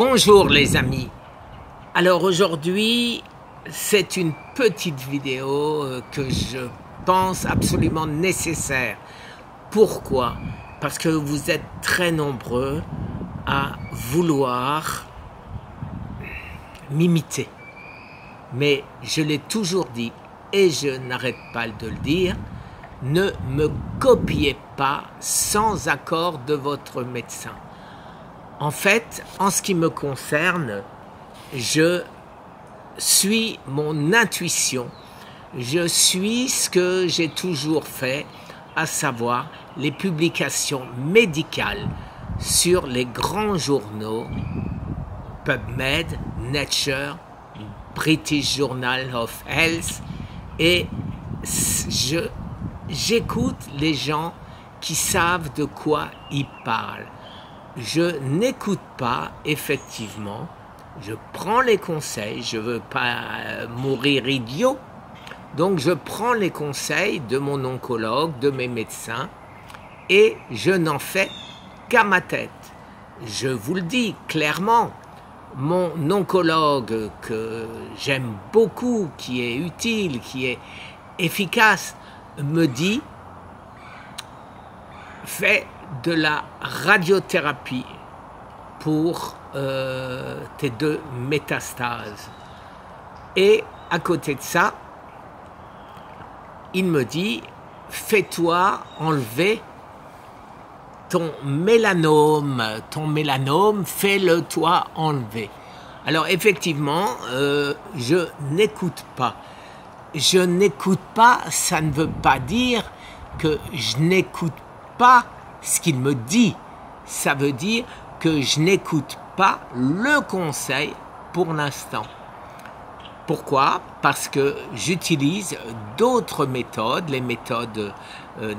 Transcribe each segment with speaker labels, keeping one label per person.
Speaker 1: Bonjour les amis. Alors aujourd'hui, c'est une petite vidéo que je pense absolument nécessaire. Pourquoi? Parce que vous êtes très nombreux à vouloir m'imiter. Mais je l'ai toujours dit et je n'arrête pas de le dire, ne me copiez pas sans accord de votre médecin. En fait, en ce qui me concerne, je suis mon intuition, je suis ce que j'ai toujours fait, à savoir les publications médicales sur les grands journaux, PubMed, Nature, British Journal of Health, et j'écoute les gens qui savent de quoi ils parlent. Je n'écoute pas, effectivement, je prends les conseils, je ne veux pas mourir idiot, donc je prends les conseils de mon oncologue, de mes médecins, et je n'en fais qu'à ma tête. Je vous le dis clairement, mon oncologue que j'aime beaucoup, qui est utile, qui est efficace, me dit « fais de la radiothérapie pour tes 2 métastases. » Et à côté de ça, il me dit « fais-toi enlever ton mélanome, fais-le toi enlever. » Alors effectivement, je n'écoute pas. Je n'écoute pas, ça ne veut pas dire que je n'écoute pas ce qu'il me dit. Ça veut dire que je n'écoute pas le conseil pour l'instant. Pourquoi? Parce que j'utilise d'autres méthodes, les méthodes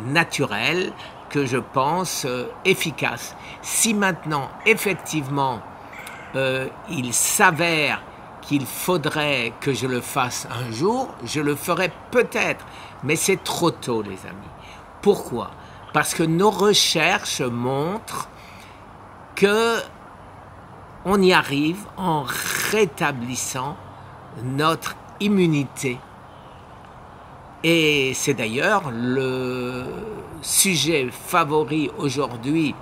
Speaker 1: naturelles que je pense efficaces. Si maintenant, effectivement, il s'avère qu'il faudrait que je le fasse un jour, je le ferai peut-être, mais c'est trop tôt les amis. Pourquoi? Parce que nos recherches montrent que on y arrive en rétablissant notre immunité. Et c'est d'ailleurs le sujet favori aujourd'hui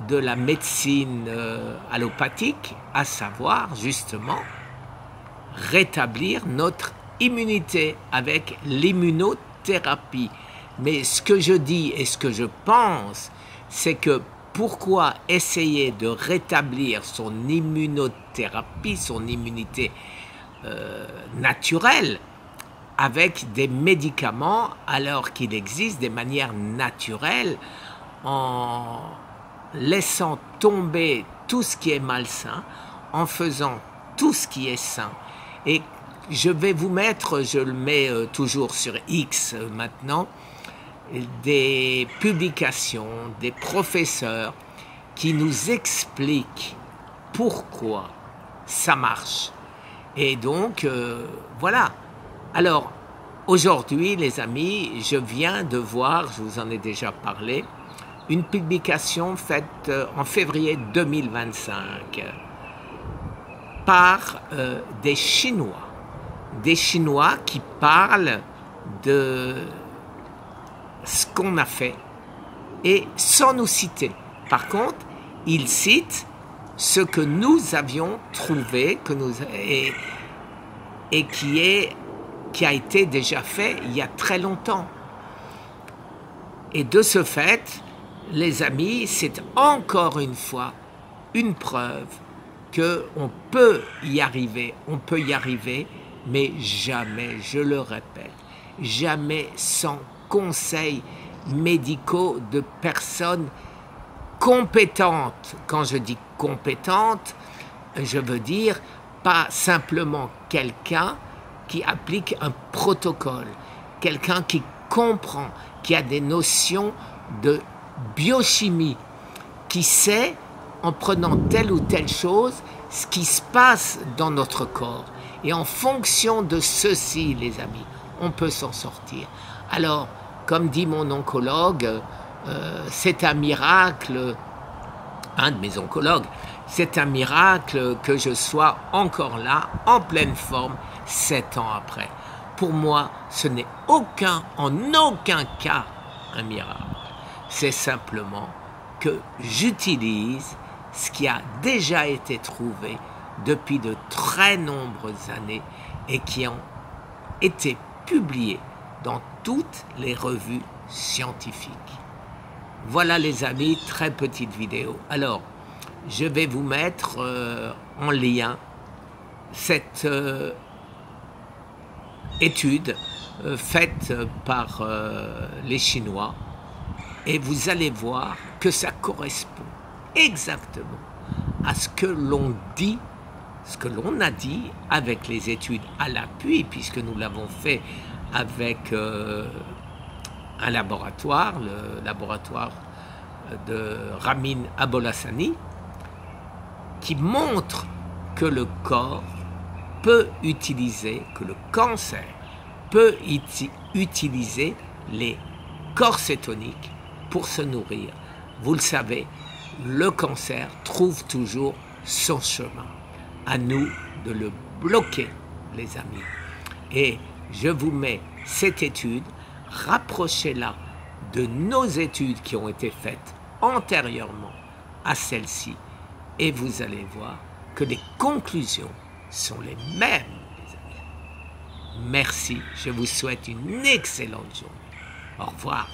Speaker 1: de la médecine allopathique, à savoir justement rétablir notre immunité avec l'immunothérapie. Mais ce que je dis et ce que je pense, c'est que pourquoi essayer de rétablir son immunothérapie, son immunité naturelle, avec des médicaments, alors qu'il existe des manières naturelles, en laissant tomber tout ce qui est malsain, en faisant tout ce qui est sain. Et je vais vous mettre, je le mets toujours sur X maintenant, des publications, des professeurs qui nous expliquent pourquoi ça marche. Et donc, voilà. Alors, aujourd'hui, les amis, je viens de voir, je vous en ai déjà parlé, une publication faite en février 2025 par des Chinois qui parlent de ce qu'on a fait et sans nous citer. Par contre, ils citent ce que nous avions trouvé et qui a été déjà fait il y a très longtemps. Et de ce fait, les amis, c'est encore une fois une preuve qu'on peut y arriver, mais jamais, je le répète, jamais sans conseils médicaux de personnes compétentes. Quand je dis compétente, je veux dire pas simplement quelqu'un qui applique un protocole, quelqu'un qui comprend, qui a des notions de biochimie, qui sait, en prenant telle ou telle chose, ce qui se passe dans notre corps. Et en fonction de ceci, les amis, on peut s'en sortir. Alors, comme dit mon oncologue, c'est un miracle, un de mes oncologues, C'est un miracle que je sois encore là, en pleine forme, 7 ans après. Pour moi, ce n'est en aucun cas un miracle. C'est simplement que j'utilise ce qui a déjà été trouvé depuis de très nombreuses années et qui ont été publiés dans toutes les revues scientifiques. Voilà les amis, très petite vidéo. Alors, je vais vous mettre en lien cette étude faite par les Chinois et vous allez voir que ça correspond exactement à ce que l'on dit, ce que l'on a dit avec les études à l'appui, puisque nous l'avons fait avec un laboratoire, le laboratoire de Ramin Abolassani, qui montre que le corps peut utiliser, que le cancer peut utiliser les corps cétoniques pour se nourrir. Vous le savez, le cancer trouve toujours son chemin. À nous de le bloquer, les amis. Et je vous mets cette étude, rapprochez-la de nos études qui ont été faites antérieurement à celle-ci, et vous allez voir que les conclusions sont les mêmes, les amis. Merci, je vous souhaite une excellente journée. Au revoir.